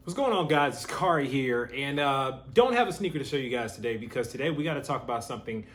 What's going on, guys? It's Kari here, and don't have a sneaker to show you guys today because today we got to talk about something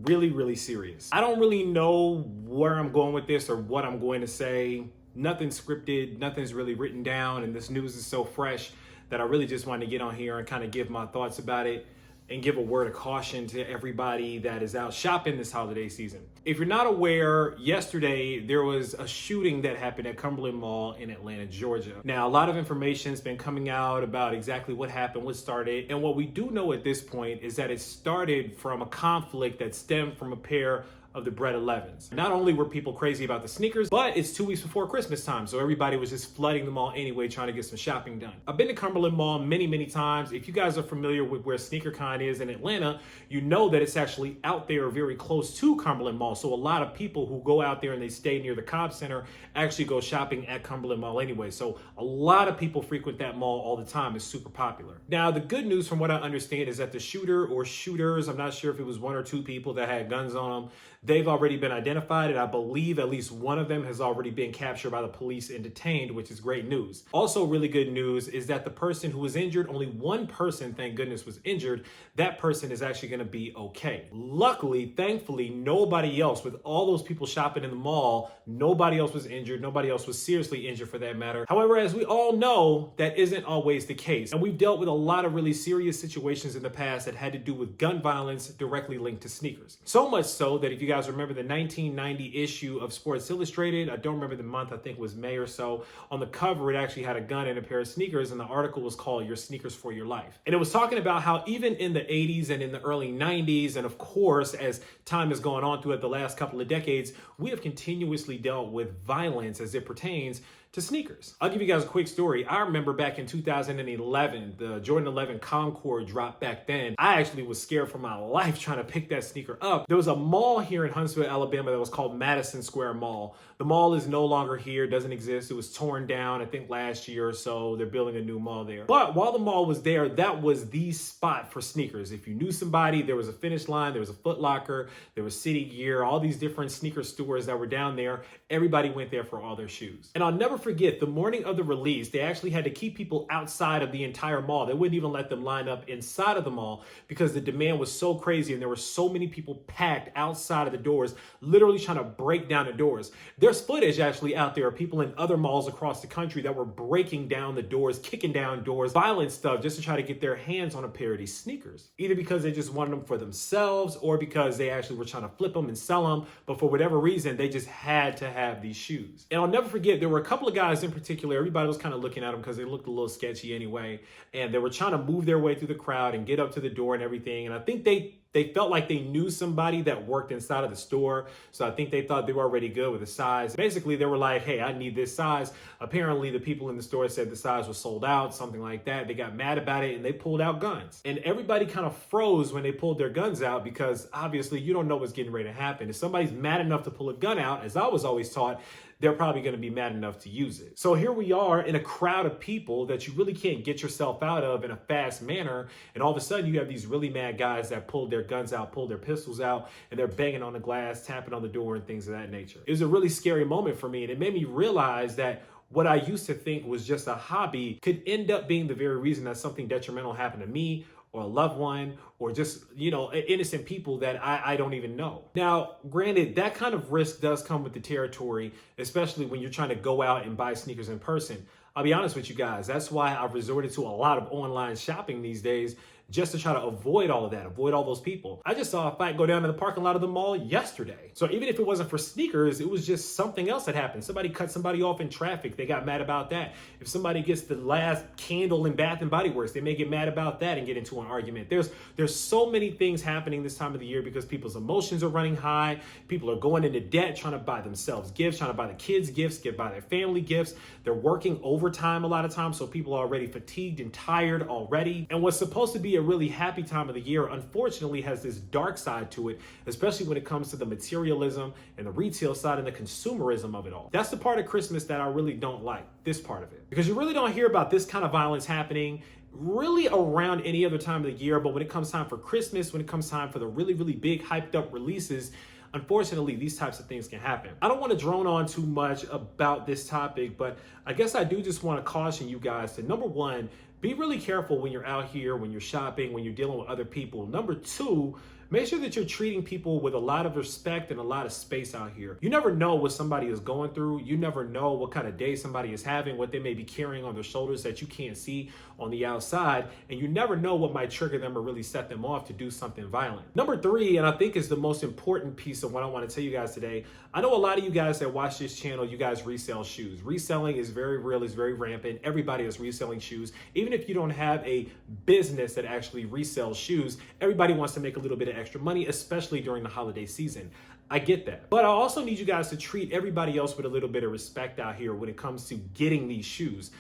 really serious. I don't really know where I'm going with this or what I'm going to say. Nothing's scripted, nothing's really written down, and this news is so fresh that I really just wanted to get on here and kind of give my thoughts about it and give a word of caution to everybody that is out shopping this holiday season. If you're not aware, yesterday there was a shooting that happened at Cumberland Mall in Atlanta, Georgia. Now, a lot of information's been coming out about exactly what happened, what started, and what we do know at this point is that it started from a conflict that stemmed from a pair of the Bred 11s. Not only were people crazy about the sneakers, but it's 2 weeks before Christmas time, so everybody was just flooding the mall anyway, trying to get some shopping done. I've been to Cumberland Mall many times. If you guys are familiar with where SneakerCon is in Atlanta, you know that it's actually out there very close to Cumberland Mall, so a lot of people who go out there and they stay near the Cobb Center actually go shopping at Cumberland Mall anyway, so a lot of people frequent that mall all the time. It's super popular. Now, the good news from what I understand is that the shooter or shooters, I'm not sure if it was 1 or 2 people that had guns on them, they've already been identified, and I believe at least one of them has already been captured by the police and detained, which is great news. Also, really good news is that the person who was injured, only one person, thank goodness, was injured. That person is actually gonna be okay. Luckily, thankfully, nobody else, with all those people shopping in the mall, nobody else was injured, nobody else was seriously injured for that matter. However, as we all know, that isn't always the case. And we've dealt with a lot of really serious situations in the past that had to do with gun violence directly linked to sneakers. So much so that if you guys remember the 1990 issue of Sports Illustrated, I don't remember the month, I think it was May or so, on the cover it actually had a gun and a pair of sneakers, and the article was called Your Sneakers for Your Life. And it was talking about how even in the 80s and in the early 90s, and of course as time has gone on throughout the last couple of decades, we have continuously dealt with violence as it pertains to sneakers. I'll give you guys a quick story. I remember back in 2011, the Jordan 11 Concord dropped back then. I actually was scared for my life trying to pick that sneaker up. There was a mall here in Huntsville, Alabama that was called Madison Square Mall. The mall is no longer here, doesn't exist. It was torn down, I think last year or so. They're building a new mall there. But while the mall was there, that was the spot for sneakers. If you knew somebody, there was a Finish Line, there was a Foot Locker, there was City Gear, all these different sneaker stores that were down there. Everybody went there for all their shoes. And I'll never forget, the morning of the release, they actually had to keep people outside of the entire mall. They wouldn't even let them line up inside of the mall because the demand was so crazy and there were so many people packed outside of the doors, literally trying to break down the doors. There's footage actually out there of people in other malls across the country that were breaking down the doors, kicking down doors, violent stuff just to try to get their hands on a pair of these sneakers. Either because they just wanted them for themselves or because they actually were trying to flip them and sell them, but for whatever reason, they just had to have these shoes. And I'll never forget, there were a couple of guys in particular, everybody was kind of looking at them because they looked a little sketchy anyway, and they were trying to move their way through the crowd and get up to the door and everything, and I think they felt like they knew somebody that worked inside of the store, so I think they thought they were already good with the size. Basically, they were like, hey, I need this size. Apparently, the people in the store said the size was sold out, something like that. They got mad about it, and they pulled out guns. And everybody kind of froze when they pulled their guns out because, obviously, you don't know what's getting ready to happen. If somebody's mad enough to pull a gun out, as I was always taught, they're probably going to be mad enough to use it. So here we are in a crowd of people that you really can't get yourself out of in a fast manner. And all of a sudden you have these really mad guys that pulled their guns out, pulled their pistols out, and they're banging on the glass, tapping on the door and things of that nature. It was a really scary moment for me. And it made me realize that what I used to think was just a hobby could end up being the very reason that something detrimental happened to me or a loved one, or just, innocent people that I don't even know. Now, granted, that kind of risk does come with the territory, especially when you're trying to go out and buy sneakers in person. I'll be honest with you guys, that's why I've resorted to a lot of online shopping these days, just to try to avoid all of that, avoid all those people. I just saw a fight go down in the parking lot of the mall yesterday. So even if it wasn't for sneakers, it was just something else that happened. Somebody cut somebody off in traffic. They got mad about that. If somebody gets the last candle in Bath and Body Works, they may get mad about that and get into an argument. There's so many things happening this time of the year because people's emotions are running high. People are going into debt, trying to buy themselves gifts, trying to buy the kids gifts, buy their family gifts. They're working overtime a lot of times, so people are already fatigued and tired already. And what's supposed to be a really happy time of the year, unfortunately, has this dark side to it, especially when it comes to the materialism and the retail side and the consumerism of it all. That's the part of Christmas that I really don't like, this part of it. Because you really don't hear about this kind of violence happening really around any other time of the year, but when it comes time for Christmas, when it comes time for the really big hyped up releases, unfortunately, these types of things can happen. I don't want to drone on too much about this topic, but I guess I do just want to caution you guys to, number one, be really careful when you're out here, when you're shopping, when you're dealing with other people. Number two, make sure that you're treating people with a lot of respect and a lot of space out here. You never know what somebody is going through. You never know what kind of day somebody is having, what they may be carrying on their shoulders that you can't see on the outside. And you never know what might trigger them or really set them off to do something violent. Number three, and I think is the most important piece of what I want to tell you guys today. I know a lot of you guys that watch this channel, you guys resell shoes. Reselling is very real, it's very rampant. Everybody is reselling shoes. Even if you don't have a business that actually resells shoes, everybody wants to make a little bit of extra money, especially during the holiday season. I get that. But I also need you guys to treat everybody else with a little bit of respect out here when it comes to getting these shoes.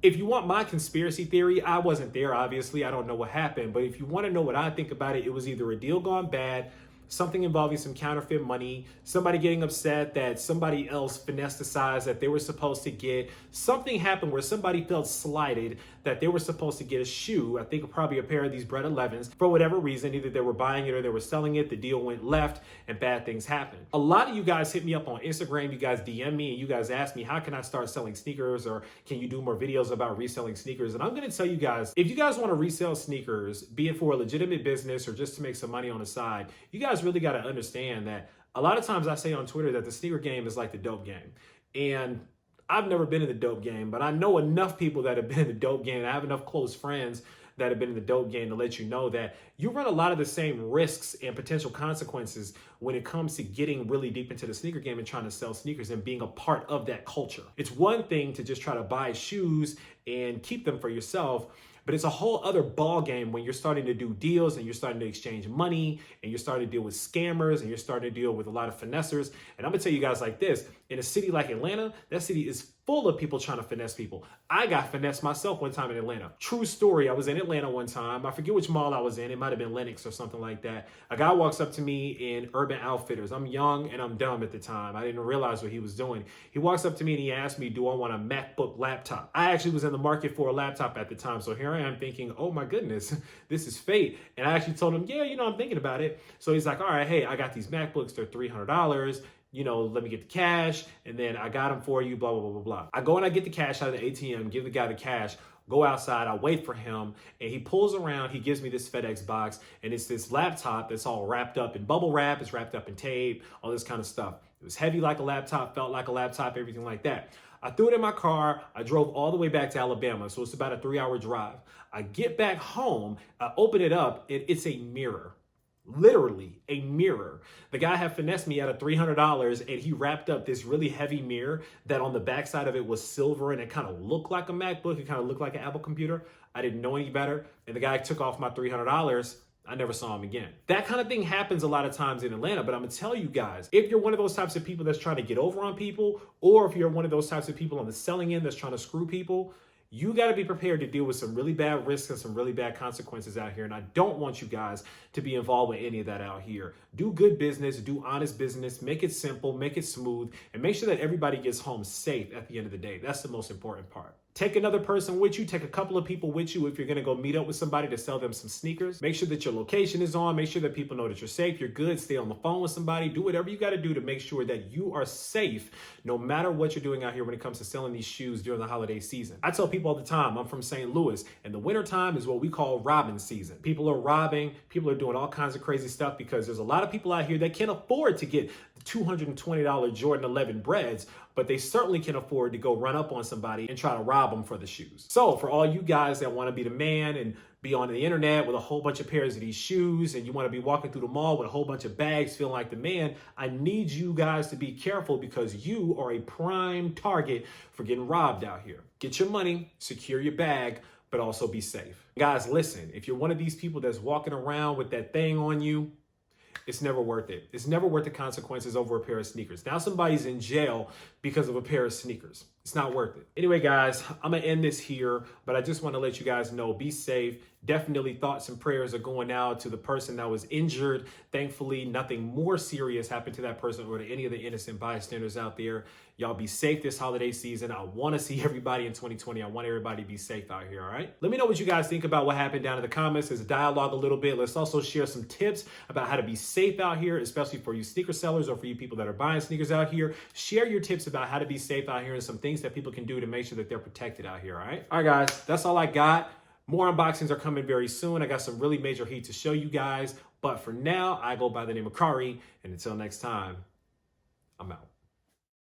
If you want my conspiracy theory, I wasn't there, obviously. I don't know what happened. But if you want to know what I think about it, it was either a deal gone bad, something involving some counterfeit money, somebody getting upset that somebody else finessed the size that they were supposed to get. Something happened where somebody felt slighted that they were supposed to get a shoe, I think probably a pair of these Bred 11s, for whatever reason. Either they were buying it or they were selling it, the deal went left, and bad things happened. A lot of you guys hit me up on Instagram, you guys DM me, and you guys ask me, how can I start selling sneakers, or can you do more videos about reselling sneakers? And I'm gonna tell you guys, if you guys wanna resell sneakers, be it for a legitimate business or just to make some money on the side, you guys really gotta understand that a lot of times I say on Twitter that the sneaker game is like the dope game. And I've never been in the dope game, but I know enough people that have been in the dope game. I have enough close friends that have been in the dope game to let you know that you run a lot of the same risks and potential consequences when it comes to getting really deep into the sneaker game and trying to sell sneakers and being a part of that culture. It's one thing to just try to buy shoes and keep them for yourself, but it's a whole other ball game when you're starting to do deals and you're starting to exchange money and you're starting to deal with scammers and you're starting to deal with a lot of finessers. And I'm gonna tell you guys like this, in a city like Atlanta, that city is full of people trying to finesse people. I got finessed myself one time in Atlanta. True story, I was in Atlanta one time. I forget which mall I was in. It might've been Lenox or something like that. A guy walks up to me in Urban Outfitters. I'm young and I'm dumb at the time. I didn't realize what he was doing. He walks up to me and he asked me, do I want a MacBook laptop? I actually was in the market for a laptop at the time. So here I am thinking, oh my goodness, this is fate. And I actually told him, yeah, I'm thinking about it. So he's like, all right, hey, I got these MacBooks. They're $300. Let me get the cash, and then I got them for you, blah, blah, blah, blah, blah. I go and I get the cash out of the ATM, give the guy the cash, go outside, I wait for him, and he pulls around, he gives me this FedEx box, and it's this laptop that's all wrapped up in bubble wrap, it's wrapped up in tape, all this kind of stuff. It was heavy like a laptop, felt like a laptop, everything like that. I threw it in my car, I drove all the way back to Alabama, so it's about a 3-hour drive. I get back home, I open it up, it's a mirror. Literally a mirror. The guy had finessed me out of $300 and he wrapped up this really heavy mirror that on the backside of it was silver and it kind of looked like a MacBook. It kind of looked like an Apple computer. I didn't know any better. And the guy took off my $300. I never saw him again. That kind of thing happens a lot of times in Atlanta, but I'm gonna tell you guys, if you're one of those types of people that's trying to get over on people, or if you're one of those types of people on the selling end that's trying to screw people, you got to be prepared to deal with some really bad risks and some really bad consequences out here. And I don't want you guys to be involved with any of that out here. Do good business, do honest business, make it simple, make it smooth, and make sure that everybody gets home safe at the end of the day. That's the most important part. Take another person with you, take a couple of people with you if you're gonna go meet up with somebody to sell them some sneakers. Make sure that your location is on, make sure that people know that you're safe, you're good, stay on the phone with somebody, do whatever you gotta do to make sure that you are safe no matter what you're doing out here when it comes to selling these shoes during the holiday season. I tell people all the time, I'm from St. Louis, and the wintertime is what we call robbing season. People are robbing, people are doing all kinds of crazy stuff because there's a lot of people out here that can't afford to get the $220 Jordan 11 Breds, but they certainly can afford to go run up on somebody and try to rob them for the shoes. So for all you guys that want to be the man and be on the internet with a whole bunch of pairs of these shoes and you want to be walking through the mall with a whole bunch of bags feeling like the man, I need you guys to be careful because you are a prime target for getting robbed out here. Get your money, secure your bag, but also be safe. Guys, listen, if you're one of these people that's walking around with that thing on you, it's never worth it. It's never worth the consequences over a pair of sneakers. Now somebody's in jail because of a pair of sneakers. It's not worth it. Anyway, guys, I'm gonna end this here, but I just want to let you guys know, be safe. Definitely thoughts and prayers are going out to the person that was injured. Thankfully, nothing more serious happened to that person or to any of the innocent bystanders out there. Y'all be safe this holiday season. I want to see everybody in 2020. I want everybody to be safe out here, all right? Let me know what you guys think about what happened down in the comments. There's a dialogue a little bit. Let's also share some tips about how to be safe out here, especially for you sneaker sellers or for you people that are buying sneakers out here. Share your tips about how to be safe out here and some things that people can do to make sure that they're protected out here, all right? All right, guys, that's all I got. More unboxings are coming very soon. I got some really major heat to show you guys. But for now, I go by the name of Kari. And until next time, I'm out.